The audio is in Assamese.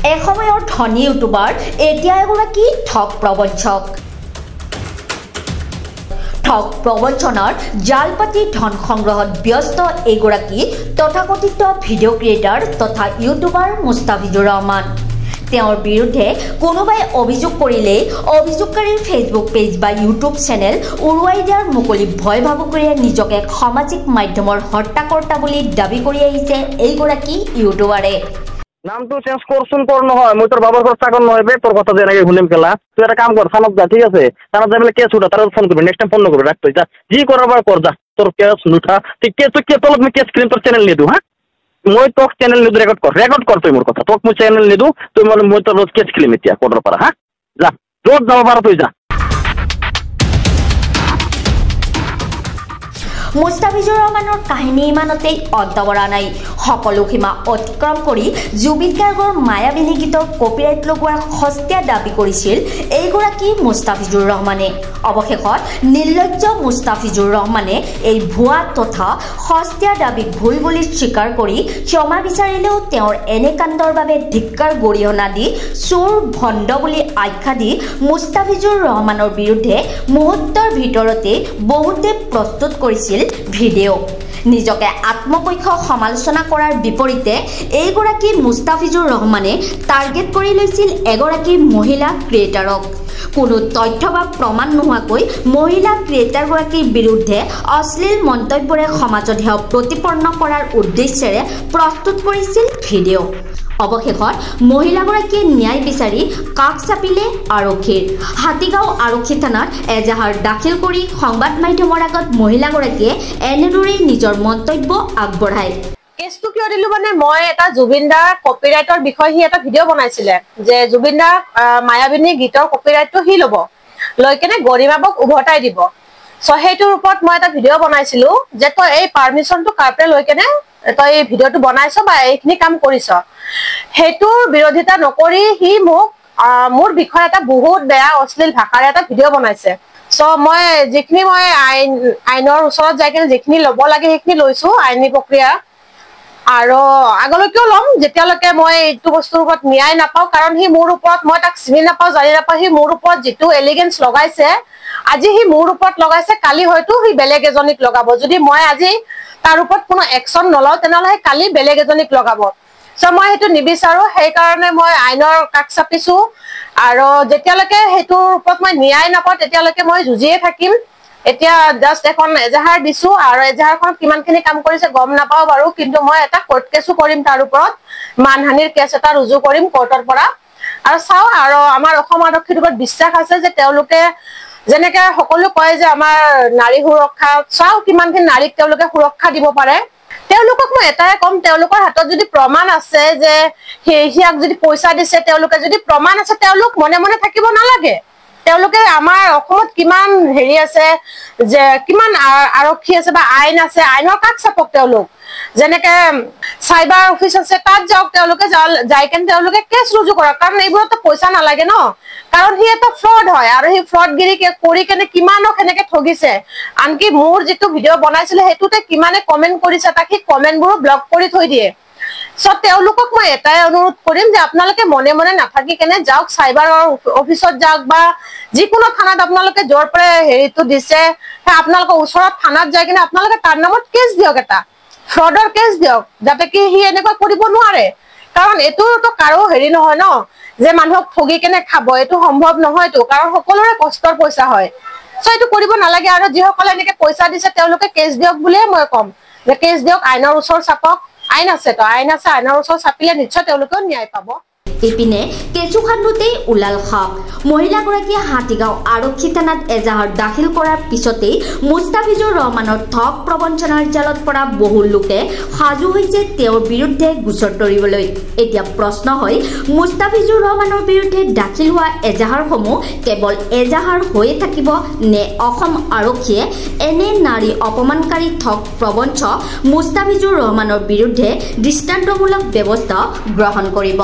এসময়ৰ ধনী ইউটিউবাৰ এতিয়া এগৰাকী ঠগ প্ৰবঞ্চক। ঠগ প্ৰবঞ্চনাৰ জাল পাতি ধন সংগ্ৰহত ব্যস্ত এগৰাকী তথাকথিত ভিডিঅ' ক্ৰিয়েটাৰ তথা ইউটিউবাৰ মুস্তাফিজুৰ ৰহমান। তেওঁৰ বিৰুদ্ধে কোনোবাই অভিযোগ কৰিলে অভিযোগকাৰীৰ ফেচবুক পেজ বা ইউটিউব চেনেল উৰুৱাই দিয়াৰ মুকলি ভয় ভাবুকিৰে নিজকে সামাজিক মাধ্যমৰ হৰ্তাকৰ্তা বুলি দাবী কৰি আহিছে এইগৰাকী ইউটিউবাৰে। নামটো চেঞ্জ করছুন কর নহয় মই তোর বাবার ঘর চাকর নহয় বে তোর কথা যে নাকি শুনিম খেলা তুই একটা কাম কর থানাত যা ঠিক আছে থানাত যাই বলে কেস উঠা তারা ফোন করবি নেক্সট টাইম ফোন করবি রাখ তুই যা জি করার কর যা তোর কেস উঠা তুই কে তোর আমি কেস ক্রিম তোর চ্যানেল নিয়ে দু হ্যাঁ মই তোক চ্যানেল নিয়ে রেকর্ড কর তুই মোর কথা তোক মই চ্যানেল নিয়ে দু তুই মানে মই তোর কেস ক্রিম এতিয়া কোডর পারা হ্যাঁ যা রোজ যাওয়া পারা তুই যা। মুস্তাফিজুৰ ৰহমানৰ কাহিনী ইমানতেই অন্ত পৰা নাই। সকলো সীমা অতিক্ৰম কৰি জুবিন গাৰ্গৰ মায়াবিনী গীতৰ কপিৰাইট লগোৱাৰ সস্তীয়া দাবী কৰিছিল এইগৰাকী মুস্তাফিজুৰ ৰহমানে। অৱশেষত নিৰ্লজ্জ মুস্তাফিজুৰ ৰহমানে এই ভুৱা তথা সস্তীয়া দাবীক ভুল বুলি স্বীকাৰ কৰি ক্ষমা বিচাৰিলেও তেওঁৰ এনে কাণ্ডৰ বাবে ধিক্কাৰ গৰিহণা দি চোৰ ভণ্ড বুলি আখ্যা দি মুস্তাফিজুৰ ৰহমানৰ বিৰুদ্ধে মুহূৰ্তৰ ভিতৰতে বহুতে প্ৰস্তুত কৰিছিল ভিডিঅ'। নিজকে আত্মপক্ষ সমালোচনা কৰাৰ বিপৰীতে এইগৰাকী মুস্তাফিজুৰ ৰহমানে টাৰ্গেট কৰি লৈছিল এগৰাকী মহিলা ক্ৰিয়েটাৰক। কোনো তথ্য বা প্ৰমাণ নোহোৱাকৈ মহিলা ক্ৰিয়েটাৰগৰাকীৰ বিৰুদ্ধে অশ্লীল মন্তব্যৰে সমাজত সেয়া প্ৰতিপন্ন কৰাৰ উদ্দেশ্যেৰে প্ৰস্তুত কৰিছিল ভিডিঅ'। অৱশেষত মহিলাগৰাকীয়ে ন্যায় বিচাৰি কাষ চাপিলে আৰক্ষীৰ। হাতীগাঁও আৰক্ষী থানাত এজাহাৰ দাখিল কৰি সংবাদ মাধ্যমৰ আগত মহিলাগৰাকীয়ে এনেদৰেই নিজৰ মন্তব্য আগবঢ়ায়। কেছটো কিয় দিলো মানে মই এটা জুবিন দাৰ কপিৰাইটৰ বিষয়ে সি এটা ভিডিঅ' বনাইছিলে যে জুবিন দাৰ মায়াবিনী গীতৰ কপিৰাইটটো সি ল'ব লৈ কেনে গৰিমাবক উভতাই দিব। চ' সেইটোৰ ওপৰত মই এটা ভিডিঅ' বনাইছিলো যে তই এই পাৰ্মিশ্যনটো কাৰ পৰা লৈ কেনে তই এই ভিডিঅ'টো বনাইছ বা এইখিনি কাম কৰিছ। সেইটোৰ বিৰোধিতা নকৰি সি মোক মোৰ বিষয়ে এটা বহুত বেয়া অশ্লীল ভাষাৰে এটা ভিডিঅ' বনাইছে। চ' মই যিখিনি মই আইনৰ ওচৰত যাই কিনে যিখিনি ল'ব লাগে সেইখিনি লৈছো আইনী প্ৰক্ৰিয়া আৰু আগলৈকেও ল'ম যেতিয়ালৈকে মই এইটো বস্তুৰ ওপৰত ন্যায় নাপাওঁ। কাৰণ সি মোৰ ওপৰত মই তাক চিনি নাপাওঁ জানি নাপাওঁ সি মোৰ ওপৰত যিটো এলিগেন্স লগাইছে আজি সি মোৰ ওপৰত লগাইছে কালি হয়তো সি বেলেগ এজনীক লগাব। যদি মই আজি তাৰ ওপৰত কোনো একশ্যন নলওঁ তেনেহ'লে কালি বেলেগ এজনীক লগাব। চ' মই সেইটো নিবিচাৰো সেইকাৰণে মই আইনৰ কাষ চাপিছো আৰু যেতিয়ালৈকে সেইটোৰ ওপৰত মই ন্যায় নাপাওঁ তেতিয়ালৈকে মই যুঁজিয়ে থাকিম। এতিয়া জাষ্ট এখন এজাহাৰ দিছো আৰু এজাহাৰখনত কিমানখিনি কাম কৰিছে গম নাপাওঁ বাৰু, কিন্তু মই এটা কোৰ্ট কেছো কৰিম তাৰ ওপৰত মানহানিৰ কেছ এটা ৰুজু কৰিম কোৰ্টৰ পৰা। আৰু চাওঁ আৰু আমাৰ অসম আৰক্ষীৰ ওপৰত বিশ্বাস আছে যে তেওঁলোকে যেনেকে সকলো কয় যে আমাৰ নাৰী সুৰক্ষা চাওঁ কিমানখিনি নাৰীক তেওঁলোকে সুৰক্ষা দিব পাৰে। তেওঁলোকক মই এটাই কম তেওঁলোকৰ হাতত যদি প্ৰমাণ আছে যে সিয়াক যদি পইচা দিছে তেওঁলোকে যদি প্ৰমাণ আছে তেওঁলোক মনে মনে থাকিব নালাগে। তেওঁলোকে আমাৰ অসমত কিমান হেৰি আছে যে কিমান আৰক্ষী আছে বা আইন আছে আইনৰ কাষ চাপক। তেওঁলোক যেনেকে চাইবাৰ অফিচ আছে তাত যাওক তেওঁলোকে যাই কেনে তেওঁলোকে কেছ ৰুজু কৰক। কাৰণ এইবোৰতো পইচা নালাগে ন, কাৰণ সি এটা ফ্ৰড হয় আৰু সি ফ্ৰডগিৰি কৰি কেনে কিমানক সেনেকে ঠগিছে। আনকি মোৰ যিটো ভিডিঅ' বনাইছিলে সেইটোতে কিমানে কমেণ্ট কৰিছে তাক সেই কমেণ্টবোৰো ব্লক কৰি থৈ দিয়ে। চ' তেওঁলোকক মই এটাই অনুৰোধ কৰিম যে আপোনালোকে মনে মনে নাথাকি কেনে যাওক চাইবাৰৰ অফিচত যাওক বা যিকোনো থানাত আপোনালোকে য'ৰ পৰা হেৰিটো দিছে সেই আপোনালোকৰ ওচৰত থানাত যাই কিনে আপোনালোকে তাৰ নামত কেছ দিয়ক, এটা ফ্ৰডৰ কেছ দিয়ক যাতে কি সি এনেকুৱা কৰিব নোৱাৰে। কাৰণ এইটোতো কাৰো হেৰি নহয় ন যে মানুহক ঠগি কেনে খাব, এইটো সম্ভৱ নহয়তো কাৰণ সকলোৰে কষ্টৰ পইচা হয়। চ' এইটো কৰিব নালাগে আৰু যিসকলে এনেকে পইচা দিছে তেওঁলোকে কেছ দিয়ক বুলিয়ে মই ক'ম যে কেছ দিয়ক, আইনৰ ওচৰ চাপক। আইন আছে তো আইন আছে, আইনৰ ওচৰত চাপিলে নিশ্চয় তেওঁলোকেও ন্যায় পাব। ইপিনে কেঁচুখান্দোতেই ওলাল সাপ। মহিলাগৰাকীয়ে হাতীগাঁও আৰক্ষী থানাত এজাহাৰ দাখিল কৰাৰ পিছতেই মুস্তাফিজুৰ ৰহমানৰ ঠগ প্ৰবঞ্চনাৰ জালত পৰা বহু লোকে সাজু হৈছে তেওঁৰ বিৰুদ্ধে গোচৰ তৰিবলৈ। এতিয়া প্ৰশ্ন হয় মুস্তাফিজুৰ ৰহমানৰ বিৰুদ্ধে দাখিল হোৱা এজাহাৰসমূহ কেৱল এজাহাৰ হৈয়ে থাকিব নে অসম আৰক্ষীয়ে এনে নাৰী অপমানকাৰী ঠগ প্ৰবঞ্চক মুস্তাফিজুৰ ৰহমানৰ বিৰুদ্ধে দৃষ্টান্তমূলক ব্যৱস্থা গ্ৰহণ কৰিব।